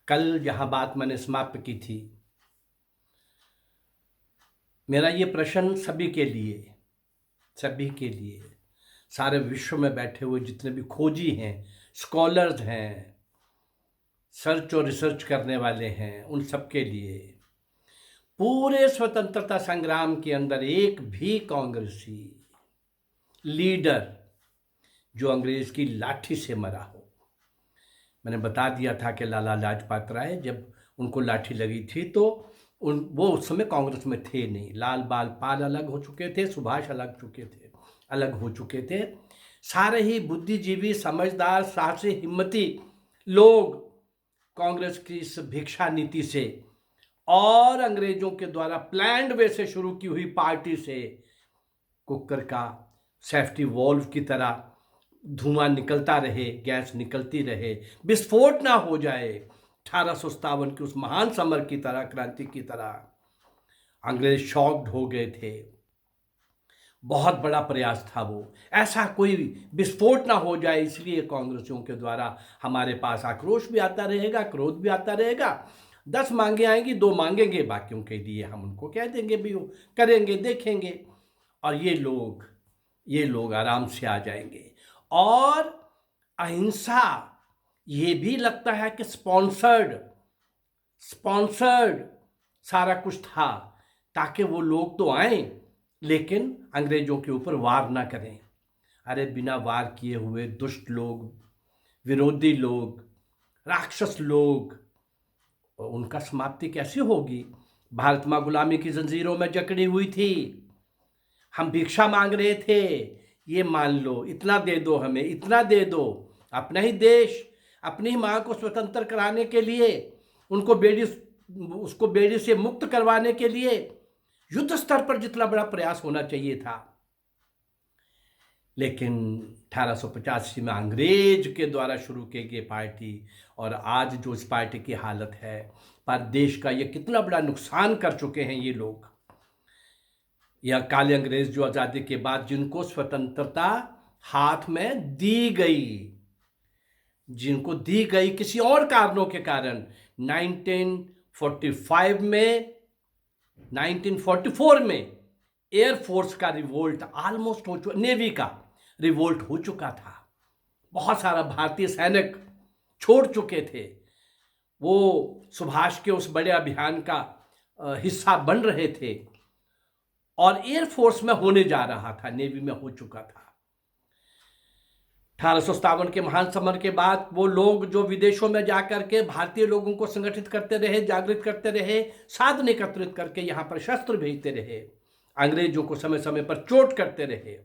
कल जहां बात मैंने समाप्त की थी, मेरा ये प्रश्न सभी के लिए, सारे विश्व में बैठे हुए जितने भी खोजी हैं, स्कॉलर्स हैं, सर्च और रिसर्च करने वाले हैं, उन सब के लिए, पूरे स्वतंत्रता संग्राम के अंदर एक भी कांग्रेसी लीडर जो अंग्रेज की लाठी से मरा हो। मैंने बता दिया था कि लाला लाजपत राय जब उनको लाठी लगी थी तो वो उस समय कांग्रेस में थे नहीं। लाल बाल पाल अलग हो चुके थे, सुभाष अलग हो चुके थे। सारे ही बुद्धिजीवी, समझदार, साहसी, हिम्मती लोग कांग्रेस की इस भिक्षा नीति से और अंग्रेजों के द्वारा प्लान्ड वे से शुरू की हुई पार्टी से कुकर का सेफ्टी वॉल्व की तरह धुआं निकलता रहे, गैस निकलती रहे, विस्फोट ना हो जाए। 1857 की उस महान समर की तरह, क्रांति की तरह अंग्रेज शॉक्ड हो गए थे। बहुत बड़ा प्रयास था वो, ऐसा कोई विस्फोट ना हो जाए, इसलिए कांग्रेसियों के द्वारा हमारे पास आक्रोश भी आता रहेगा, क्रोध भी आता रहेगा। 10 मांगे आएंगी, 2 मांगेंगे, बाकियों के लिए हम उनको कह देंगे भी, वो करेंगे, देखेंगे, और ये लोग आराम से आ जाएंगे। और अहिंसा, ये भी लगता है कि स्पॉन्सर्ड सारा कुछ था, ताकि वो लोग तो आए लेकिन अंग्रेजों के ऊपर वार ना करें। अरे बिना वार किए हुए दुष्ट लोग, विरोधी लोग, राक्षस लोग, उनका समाप्ति कैसे होगी? भारत माँ गुलामी की जंजीरों में जकड़ी हुई थी। हम भिक्षा मांग रहे थे, ये मान लो, इतना दे दो, हमें इतना दे दो। अपना ही देश, अपनी ही माँ को स्वतंत्र कराने के लिए, उसको बेड़ी से मुक्त करवाने के लिए युद्ध स्तर पर जितना बड़ा प्रयास होना चाहिए था, लेकिन 1885 में अंग्रेज के द्वारा शुरू की गई पार्टी, और आज जो इस पार्टी की हालत है, पर देश का ये कितना बड़ा नुकसान कर चुके हैं ये लोग। यह काले अंग्रेज जो आज़ादी के बाद जिनको स्वतंत्रता हाथ में दी गई, जिनको दी गई किसी और कारणों के कारण, 1945 में, 1944 में एयरफोर्स का रिवोल्ट ऑलमोस्ट हो चुका, नेवी का रिवोल्ट हो चुका था। बहुत सारा भारतीय सैनिक छोड़ चुके थे, वो सुभाष के उस बड़े अभियान का हिस्सा बन रहे थे, और एयरफोर्स में होने जा रहा था, नेवी में हो चुका था। 1857 के महान समर के बाद वो लोग जो विदेशों में जाकर के भारतीय लोगों को संगठित करते रहे, जागृत करते रहे, साधन एकत्रित करके यहाँ पर शस्त्र भेजते रहे, अंग्रेजों को समय समय पर चोट करते रहे,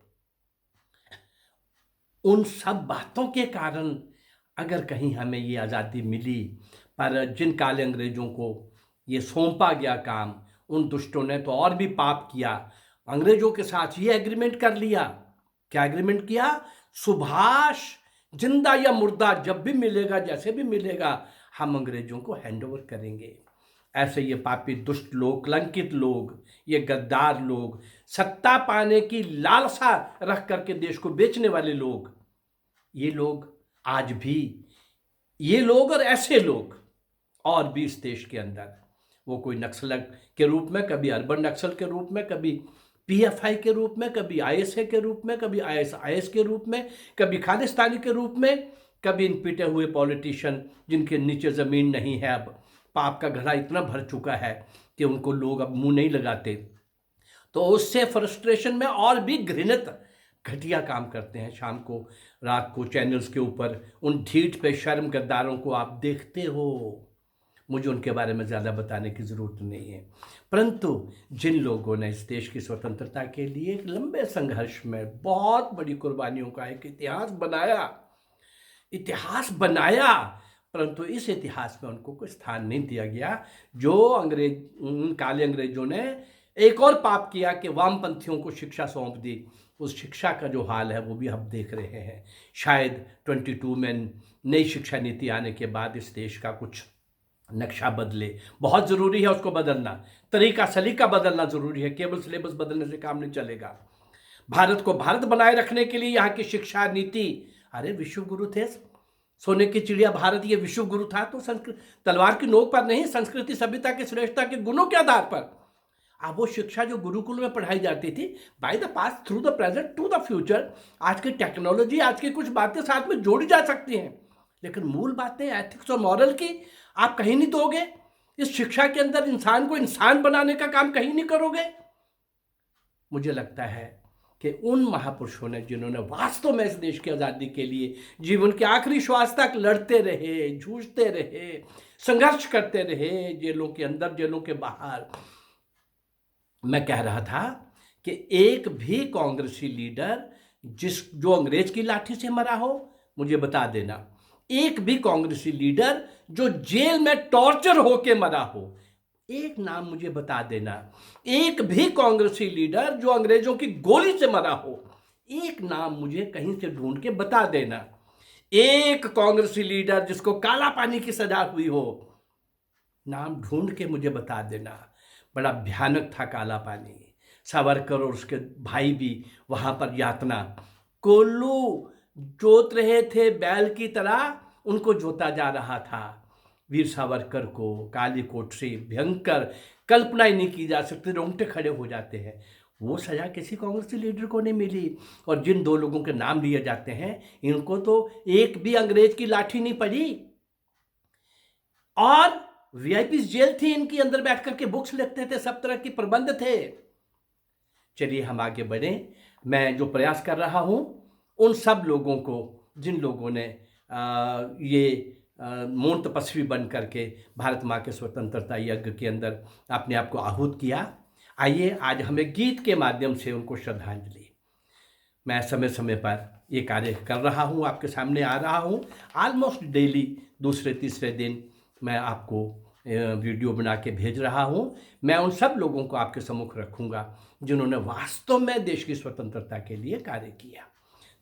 उन सब बातों के कारण अगर कहीं हमें ये आज़ादी मिली, पर जिन काले अंग्रेजों को ये सौंपा गया काम, उन दुष्टों ने तो और भी पाप किया। अंग्रेजों के साथ ये एग्रीमेंट कर लिया। क्या एग्रीमेंट किया? सुभाष जिंदा या मुर्दा जब भी मिलेगा, जैसे भी मिलेगा, हम अंग्रेजों को हैंड ओवर करेंगे। ऐसे ये पापी दुष्ट लोग, कलंकित लोग, ये गद्दार लोग, सत्ता पाने की लालसा रख करके देश को बेचने वाले लोग, ये लोग आज भी, ये लोग और ऐसे लोग और भी इस देश के अंदर, वो कोई नक्सल के रूप में, कभी अर्बन नक्सल के रूप में, कभी पीएफआई के रूप में, कभी आईएसए के रूप में, कभी आईएसआईएस के रूप में, कभी खालिस्तानी के रूप में, कभी इन पिटे हुए पॉलिटिशियन जिनके नीचे ज़मीन नहीं है, अब पाप का घड़ा इतना भर चुका है कि उनको लोग अब मुंह नहीं लगाते, तो उससे फ्रस्ट्रेशन में और भी घृणित घटिया काम करते हैं। शाम को, रात को चैनल्स के ऊपर उन ढीठ पे शर्म गद्दारों को आप देखते हो। मुझे उनके बारे में ज़्यादा बताने की ज़रूरत नहीं है, परंतु जिन लोगों ने इस देश की स्वतंत्रता के लिए एक लंबे संघर्ष में बहुत बड़ी कुर्बानियों का एक इतिहास बनाया, परंतु इस इतिहास में उनको कोई स्थान नहीं दिया गया। जो काले अंग्रेजों ने एक और पाप किया कि वामपंथियों को शिक्षा सौंप दी, उस शिक्षा का जो हाल है वो भी हम देख रहे हैं। शायद 22 में नई शिक्षा नीति आने के बाद इस देश का कुछ नक्शा बदले, बहुत ज़रूरी है उसको बदलना, तरीका सलीका बदलना ज़रूरी है, केवल सिलेबस बदलने से काम नहीं चलेगा। भारत को भारत बनाए रखने के लिए यहाँ की शिक्षा नीति, अरे विश्व गुरु थे सोने की चिड़िया भारत ये विश्व गुरु था, तो संस्कृत तलवार की नोक पर नहीं, संस्कृति सभ्यता की श्रेष्ठता के गुणों के आधार पर। अब वो शिक्षा जो गुरुकुल में पढ़ाई जाती थी, by the past through the present to the future, आज की टेक्नोलॉजी, आज की कुछ बातें साथ में जोड़ी जा सकती हैं, लेकिन मूल बातें एथिक्स और मॉरल की आप कहीं नहीं दोगे। इस शिक्षा के अंदर इंसान को इंसान बनाने का काम कहीं नहीं करोगे। मुझे लगता है कि उन महापुरुषों ने जिन्होंने वास्तव में इस देश की आज़ादी के लिए जीवन के आखिरी श्वास तक लड़ते रहे, जूझते रहे, संघर्ष करते रहे, जेलों के अंदर, जेलों के बाहर। मैं कह रहा था कि एक भी कांग्रेसी लीडर जो अंग्रेज की लाठी से मरा हो, मुझे बता देना। एक भी कांग्रेसी लीडर जो जेल में टॉर्चर होके मरा हो, एक नाम मुझे बता देना। एक भी कांग्रेसी लीडर जो अंग्रेजों की गोली से मरा हो, एक नाम मुझे कहीं से ढूंढ के बता देना। एक कांग्रेसी लीडर जिसको काला पानी की सजा हुई हो, नाम ढूंढ के मुझे बता देना। बड़ा भयानक था काला पानी। सावरकर और उसके भाई भी वहां पर यातना, कोल्लू जोत रहे थे बैल की तरह, उनको जोता जा रहा था। वीर सावरकर को काली कोट से भयंकर, कल्पना ही नहीं की जा सकती, रोंगटे खड़े हो जाते हैं। वो सजा किसी कांग्रेसी लीडर को नहीं मिली। और जिन दो लोगों के नाम लिए जाते हैं, इनको तो एक भी अंग्रेज की लाठी नहीं पड़ी। और वीआईपी जेल थी इनकी, अंदर बैठ करके बुक्स लिखते थे, सब तरह के प्रबंध थे। चलिए हम आगे बढ़े। मैं जो प्रयास कर रहा हूं, उन सब लोगों को जिन लोगों ने ये मौन तपस्वी बन करके भारत माँ के स्वतंत्रता यज्ञ के अंदर अपने आप को आहूत किया, आइए आज हमें गीत के माध्यम से उनको श्रद्धांजलि। मैं समय समय पर ये कार्य कर रहा हूँ, आपके सामने आ रहा हूँ। ऑलमोस्ट डेली दूसरे तीसरे दिन मैं आपको वीडियो बना के भेज रहा हूँ। मैं उन सब लोगों को आपके सम्मुख रखूँगा जिन्होंने वास्तव में देश की स्वतंत्रता के लिए कार्य किया।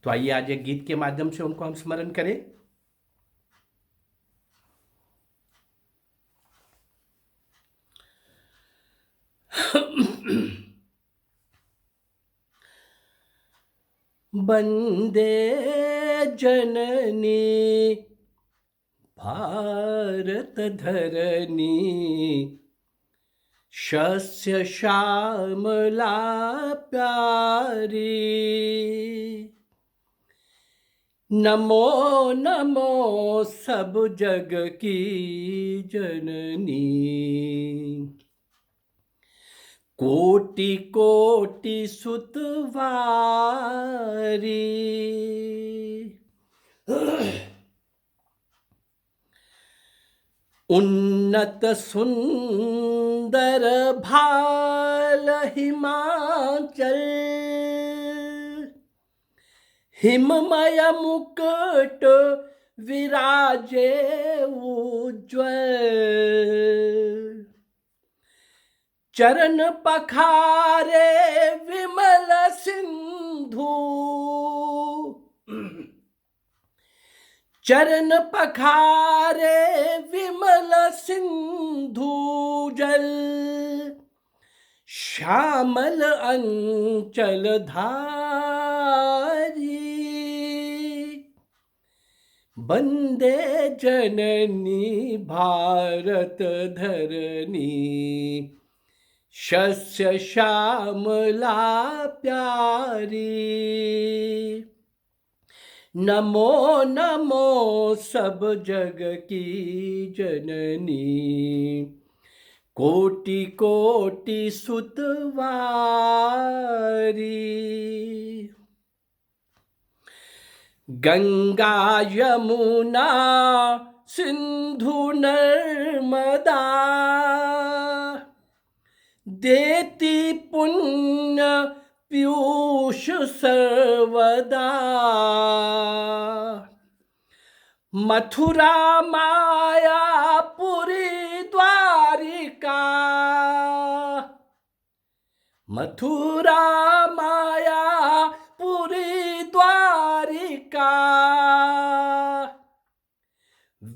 तो आइए आज एक गीत के माध्यम से उनको हम स्मरण करें। वंदे जननी भारत धरनी, शस्य श्यामला प्यारी। नमो नमो सब जग की जननी, कोटि कोटि सुतवारी। उन्नत सुंदर भाल हिमाचल, हिममय मुकुट विराजे उज्ज्वल। चरण पखारे विमल सिंधु, चरण पखारे विमल सिंधु जल। श्यामल अंचल धारी, वंदे जननी भारत धरनी, शस्य श्यामला प्यारी। नमो नमो सब जग की जननी, कोटि कोटि सुतवारी। गंगा यमुना सिंधु नर्मदा, देती पुण्य पीयूष सर्वदा। मथुरा मायापुरी द्वारिका, मथुरा मायापुरी द्वारिका।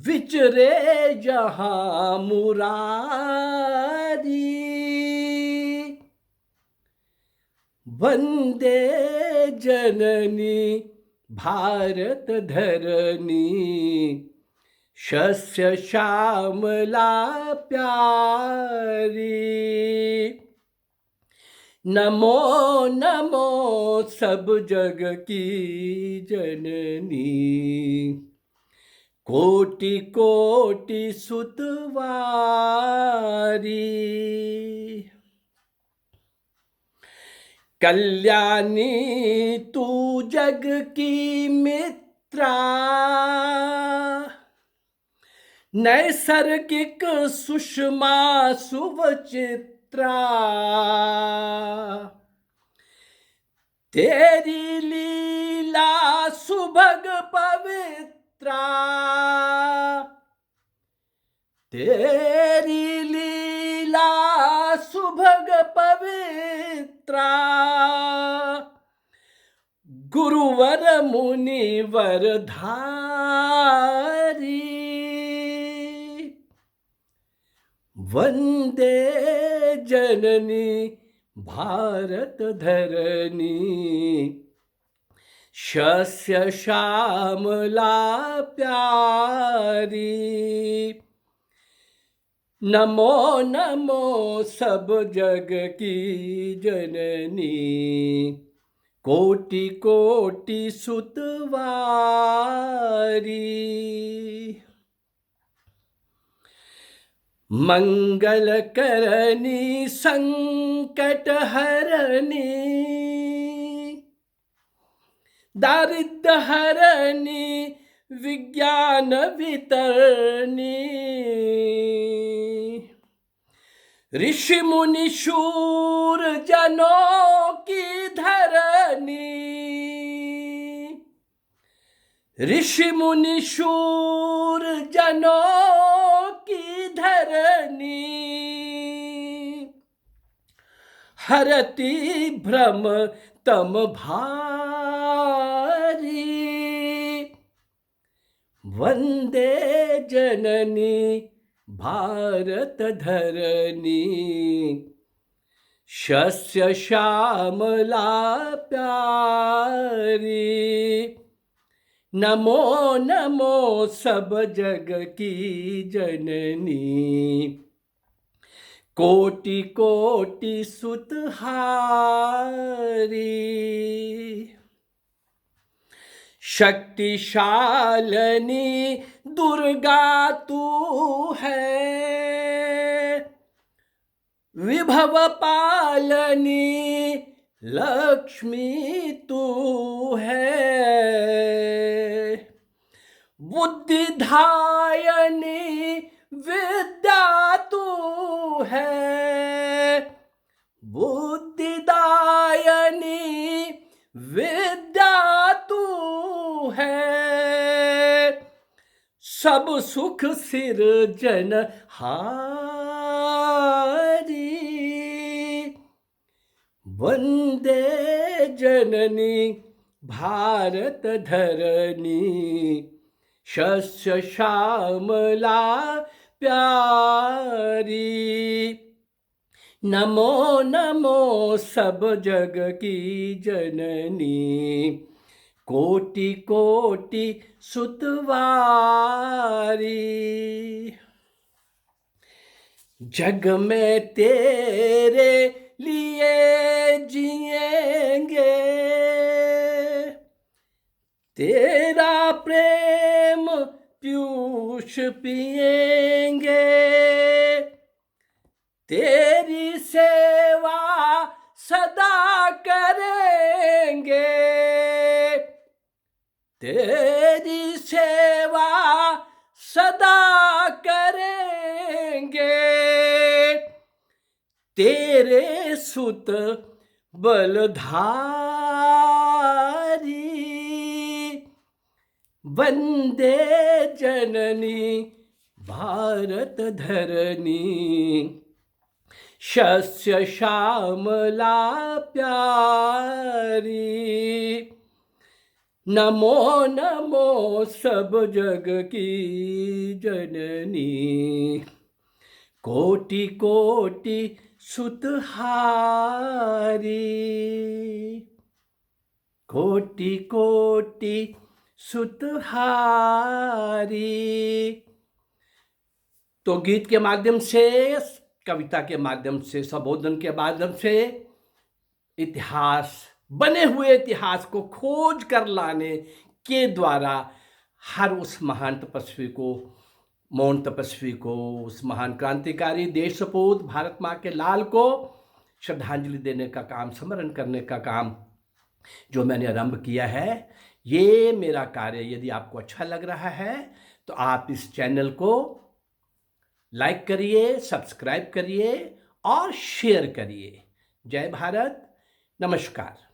विचरे जहां मुरारी, वंदे जननी भारत धरनी शस्य श्यामला प्यारी। नमो नमो सब जग की जननी, कोटि कोटि सुतवारी। कल्याणी तू जग की मित्रा, नैसर्गिक सुषमा सुवचित्रा। तेरी लीला सुभग पवित्रा, तेरी लीला सुभग पवित्रा। गुरुवर मुनिवर धारी, वंदे जननी भारत धरनी शस्य श्यामला प्यारी। नमो नमो सब जग की जननी, कोटि कोटि सुतवारी। मंगल करनी संकट हरनी, दारिद्र हरनी विज्ञान वितरणी। ऋषि मुनि शूर जनों की धरनी, ऋषि मुनि शूर जनों की धरनी। हरति भ्रम तम भारी, वंदे जननी भारत धरनी शस्य श्यामला प्यारी। नमो नमो सब जग की जननी, कोटि कोटि सुतहारी। शक्तिशालिनी दुर्गा तू है, विभव पालनी लक्ष्मी तू है। बुद्धिदायिनी विद्या तू है, बुद्धिदायिनी विद्या तू है। सब सुख सिरजन हारी, वंदे जननी भारत धरनी शस्य श्यामला प्यारी। नमो नमो सब जग की जननी, कोटि कोटि सुतवारी। जग में तेरे लिए जिएंगे, तेरा प्रेम पीयूष पिएंगे। तेरी सेवा सदा करेंगे, तेरी सेवा सदा करेंगे। तेरे सुत बलधारी, वंदे जननी भारत धरनी शस्य श्यामला प्यारी। नमो नमो सब जग की जननी, कोटि कोटि सुतहारी। कोटि कोटि सुतहारी। तो गीत के माध्यम से, कविता के माध्यम से, संबोधन के माध्यम से इतिहास, बने हुए इतिहास को खोज कर लाने के द्वारा हर उस महान तपस्वी को, मौन तपस्वी को, उस महान क्रांतिकारी देशपूत भारत माँ के लाल को श्रद्धांजलि देने का काम, स्मरण करने का काम जो मैंने आरंभ किया है, ये मेरा कार्य यदि आपको अच्छा लग रहा है तो आप इस चैनल को लाइक करिए, सब्सक्राइब करिए और शेयर करिए। जय भारत, नमस्कार।